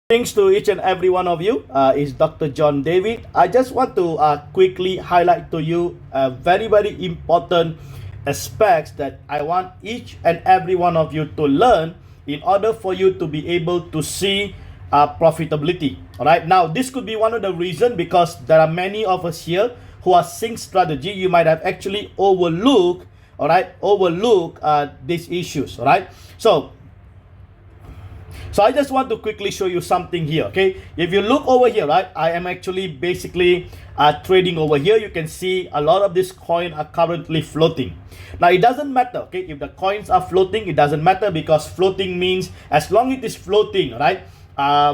Thanks to each and every one of you. Is Dr. John David. I just want to quickly highlight to you very, very important aspects that I want each and every one of you to learn in order for you to be able to see profitability. All right. Now, this could be one of the reasons because there are many of us here who are seeing strategy. You might have actually overlooked, all right, these issues. All right. So I just want to quickly show you something here, okay? If you look over here, right, I am actually basically trading over here. You can see a lot of these coins are currently floating. Now, it doesn't matter, okay? If the coins are floating, it doesn't matter because floating means as long as it is floating, right,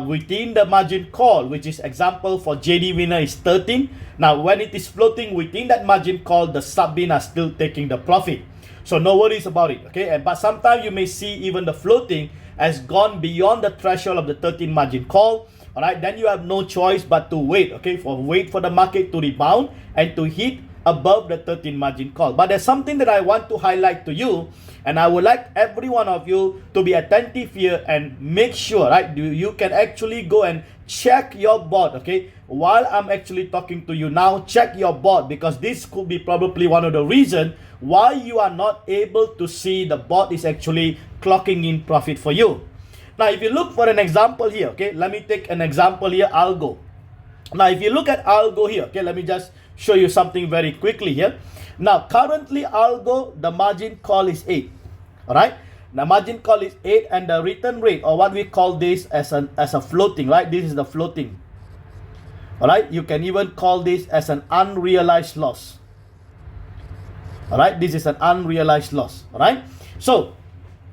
within the margin call, which is example for JD winner is 13. Now, when it is floating within that margin call, the sub-bin are still taking the profit. So no worries about it, okay? But sometimes you may see even the floating has gone beyond the threshold of the 13 margin call. All right, then you have no choice but to wait, okay? Wait for the market to rebound and to hit above the 13 margin call. But there's something that I want to highlight to you, and I would like every one of you to be attentive here and make sure, right, you can actually go and check your board, okay? While I'm actually talking to you now, check your board because this could be probably one of the reasons why you are not able to see the board is actually clocking in profit for you. Now, if you look for an example here, okay, let me take an example here, Algo. Now, if you look at Algo here, okay, let me just show you something very quickly here. Now, currently Algo, the margin call is 8, all right? The margin call is 8 and the return rate, or what we call this as a floating, right? This is the floating, all right? You can even call this as an unrealized loss. All right, this is an unrealized loss. All right, so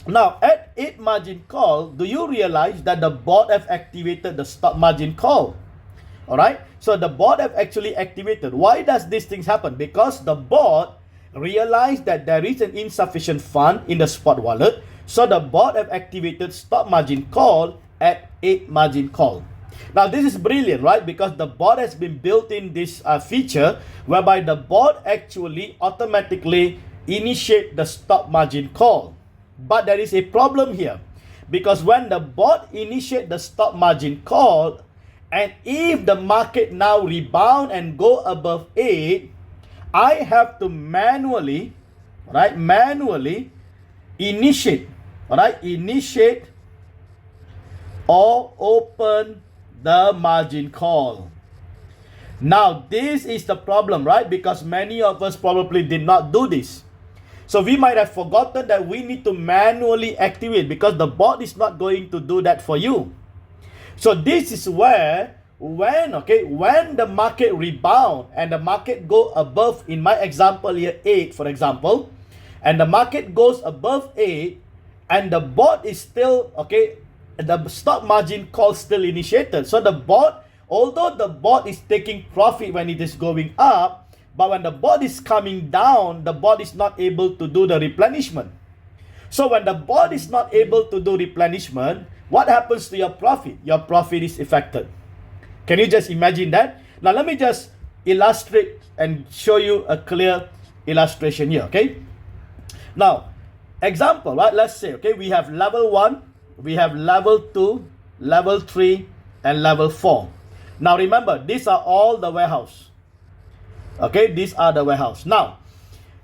now at 8 margin call, do you realize that the board have activated the stop margin call? All right, so the board have actually activated. Why does these things happen? Because the board realized that there is an insufficient fund in the spot wallet, so the board have activated stop margin call at 8 margin call. Now, this is brilliant, right? Because the board has been built in this feature whereby the board actually automatically initiate the stop margin call. But there is a problem here because when the board initiate the stop margin call, and if the market now rebound and go above 8, I have to manually, right, initiate, right, initiate or open the margin call. Now, this is the problem, right? Because many of us probably did not do this. So we might have forgotten that we need to manually activate because the board is not going to do that for you. So this is where when the market rebound and the market go above, in my example here 8 for example, and the market goes above 8 and the board is still, okay, the stop margin call still initiated. So the board, although the board is taking profit when it is going up, but when the board is coming down, the board is not able to do the replenishment. So when the board is not able to do replenishment, what happens to your profit? Your profit is affected. Can you just imagine that? Now let me just illustrate and show you a clear illustration here, okay? Now, example, right? Let's say, okay, we have level 1, we have level 2, level 3, and level 4. Now remember, these are all the warehouse. Okay, these are the warehouse. Now,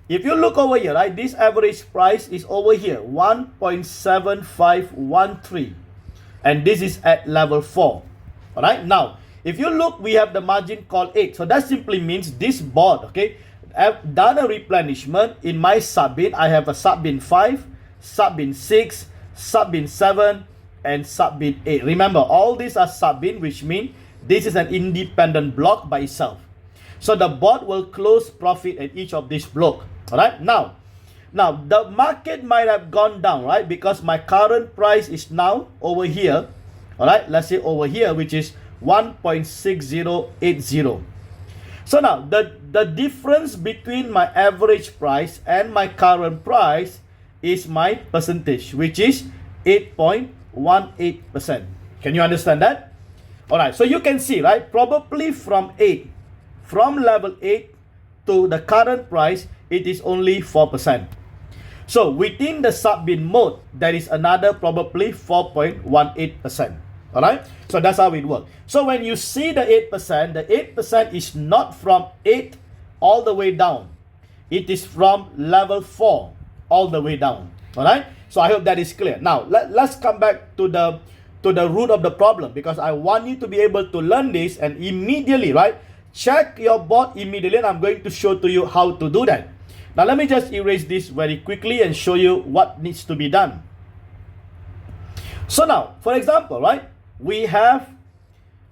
if you look over here, right, this average price is over here, 1.7513. And this is at level 4. All right, now, if you look, we have the margin call 8. So that simply means this board, okay, I've done a replenishment in my sub-bin. I have a sub-bin 5, sub-bin 6, sub-bin 7, and sub-bin 8. Remember, all these are sub-bin, which means this is an independent block by itself. So the board will close profit at each of these blocks. All right. Now the market might have gone down, right? Because my current price is now over here. All right. Let's say over here, which is 1.6080. So now the difference between my average price and my current price is my percentage, which is 8.18%. Can you understand that? All right, so you can see, right, probably from level 8 to the current price, it is only 4%. So within the sub-bin mode, there is another probably 4.18%. All right, so that's how it works. So when you see the 8% is not from 8 all the way down. It is from level 4 all the way down. All right, so I hope that is clear. Now let's come back to the root of the problem, because I want you to be able to learn this and immediately, right, check your board immediately, and I'm going to show to you how to do that. Now let me just erase this very quickly and show you what needs to be done. So now, for example, right, we have,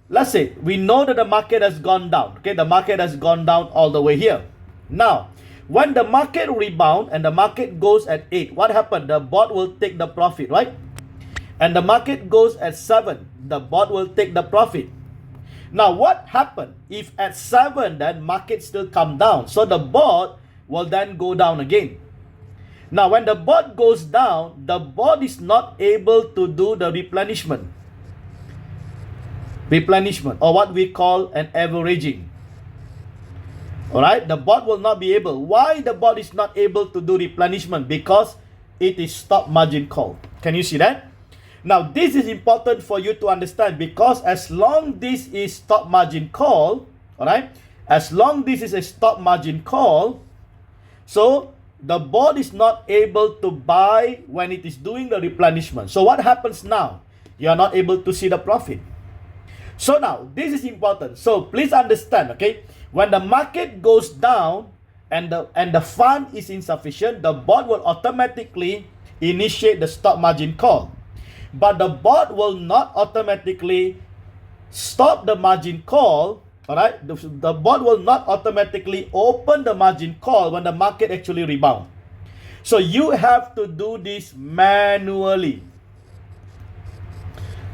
let's say, we know that the market has gone down. Okay, the market has gone down all the way here. Now, when the market rebound and the market goes at 8, what happened? The board will take the profit, right? And the market goes at 7, the board will take the profit. Now, what happened if at 7 then market still come down? So the board will then go down again. Now, when the board goes down, the board is not able to do the replenishment, or what we call an averaging. All right, the board will not be able. Why the board is not able to do replenishment? Because it is stop margin call. Can you see that? Now, this is important for you to understand, because as long this is stop margin call, all right, as long this is a stop margin call, so the board is not able to buy when it is doing the replenishment. So what happens now? You are not able to see the profit. So now, this is important. So please understand, okay, when the market goes down and the fund is insufficient, the board will automatically initiate the stop margin call. But the board will not automatically stop the margin call. All right, the board will not automatically open the margin call when the market actually rebound. So you have to do this manually.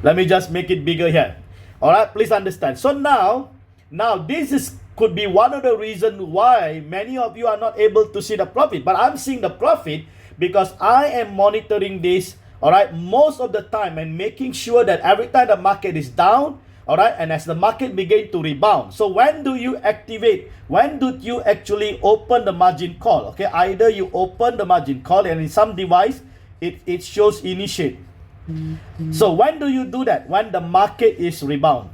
Let me just make it bigger here. All right, please understand. So now this could be one of the reasons why many of you are not able to see the profit. But I'm seeing the profit because I am monitoring this, all right, most of the time, and making sure that every time the market is down, all right, and as the market begin to rebound. So when do you activate? When do you actually open the margin call? Okay, either you open the margin call, and in some device it shows initiate. So when do you do that? When the market is rebound.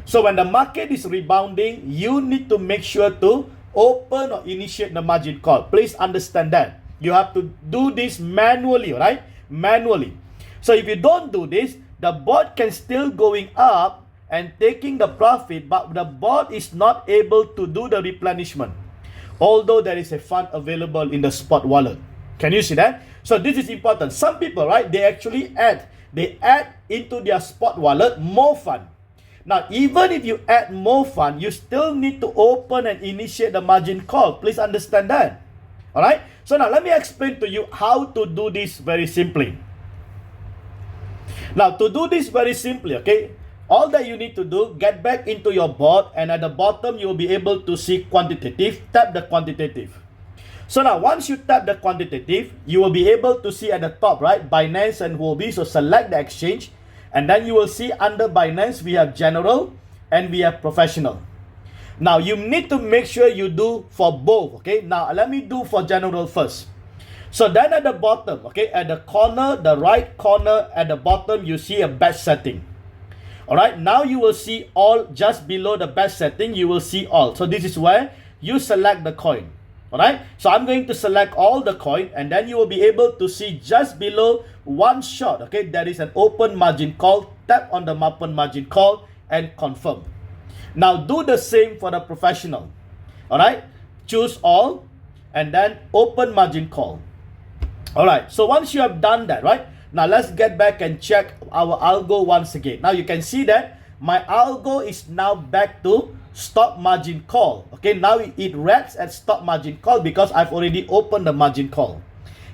So when the market is rebounding, you need to make sure to open or initiate the margin call. Please understand that. You have to do this manually, right? Manually. So if you don't do this, the board can still going up and taking the profit, but the board is not able to do the replenishment, although there is a fund available in the spot wallet. Can you see that? So this is important. Some people, right, they actually add into their spot wallet more fund. Now, even if you add more fund, you still need to open and initiate the margin call. Please understand that. All right. So now let me explain to you how to do this very simply. Now, to do this very simply, okay, all that you need to do, get back into your board, and at the bottom you will be able to see quantitative. Tap the quantitative. So now, once you tap the quantitative, you will be able to see at the top, right, Binance and Huobi. So select the exchange, and then you will see under Binance we have general and we have professional. Now you need to make sure you do for both. Okay, now let me do for general first. So then at the bottom, okay, at the corner, the right corner at the bottom, you see a batch setting. All right, now you will see all. Just below the batch setting, you will see all. So this is where you select the coin. All right, so I'm going to select all the coin, and then you will be able to see just below one shot, okay, there is an open margin call. Tap on the open margin call and confirm. Now do the same for the professional. All right, choose all and then open margin call. All right, so once you have done that, right, now let's get back and check our algo once again. Now you can see that my algo is now back to stop margin call. Okay, now it reads at stop margin call because I've already opened the margin call.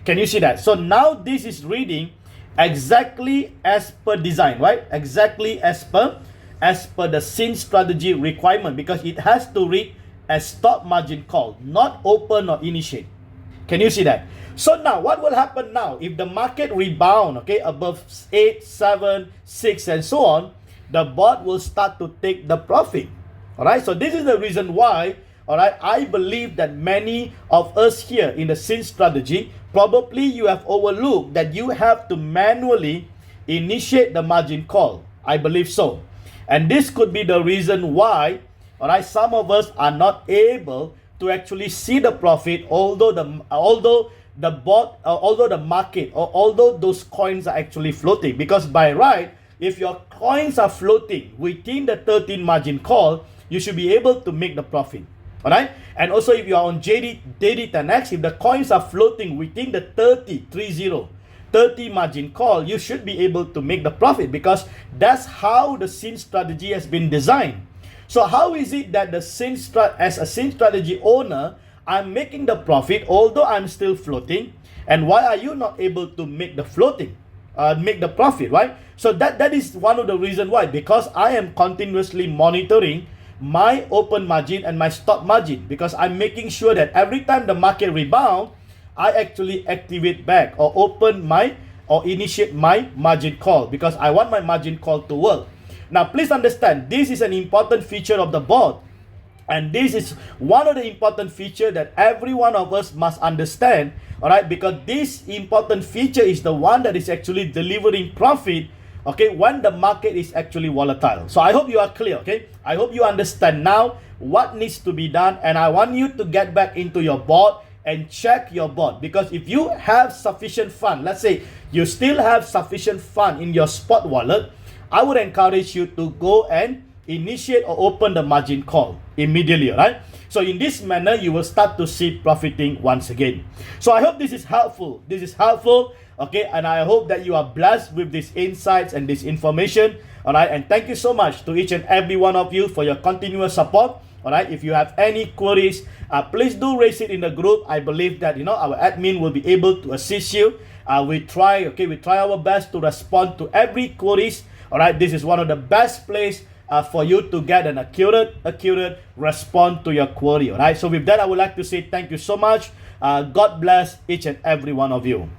Can you see that? So now this is reading exactly as per design, right? Exactly as per the scene strategy requirement, because it has to read as stop margin call, not open or initiate. Can you see that? So now what will happen now if the market rebound, okay, above 8, 7, 6 and so on, the board will start to take the profit. All right, so this is the reason why, all right, I believe that many of us here in the scene strategy, probably you have overlooked that you have to manually initiate the margin call. I believe so. And this could be the reason why, all right, some of us are not able to actually see the profit, although the market, or although those coins are actually floating. Because by right, if your coins are floating within the 13 margin call, you should be able to make the profit. All right, and also if you are on JD10X, if the coins are floating within the 30 margin call, you should be able to make the profit, because that's how the scene strategy has been designed. So how is it that as a scene strategy owner, I'm making the profit although I'm still floating, and why are you not able to make the profit, right? So that is one of the reasons why, because I am continuously monitoring my open margin and my stop margin, because I'm making sure that every time the market rebound, I actually activate back or initiate my margin call, because I want my margin call to work. Now please understand, this is an important feature of the bot, and this is one of the important features that every one of us must understand, all right, because this important feature is the one that is actually delivering profit, okay, when the market is actually volatile. So I hope you are clear, okay? I hope you understand now what needs to be done, and I want you to get back into your bot and check your bot, because if you have sufficient fund, let's say you still have sufficient fund in your spot wallet, I would encourage you to go and initiate or open the margin call immediately, right? So in this manner, you will start to see profiting once again. So I hope this is helpful. Okay, and I hope that you are blessed with these insights and this information. All right, and thank you so much to each and every one of you for your continuous support. All right, if you have any queries, please do raise it in the group. I believe that our admin will be able to assist you. We try our best to respond to every queries. All right, this is one of the best place for you to get an accurate response to your query. All right, so with that, I would like to say thank you so much. God bless each and every one of you.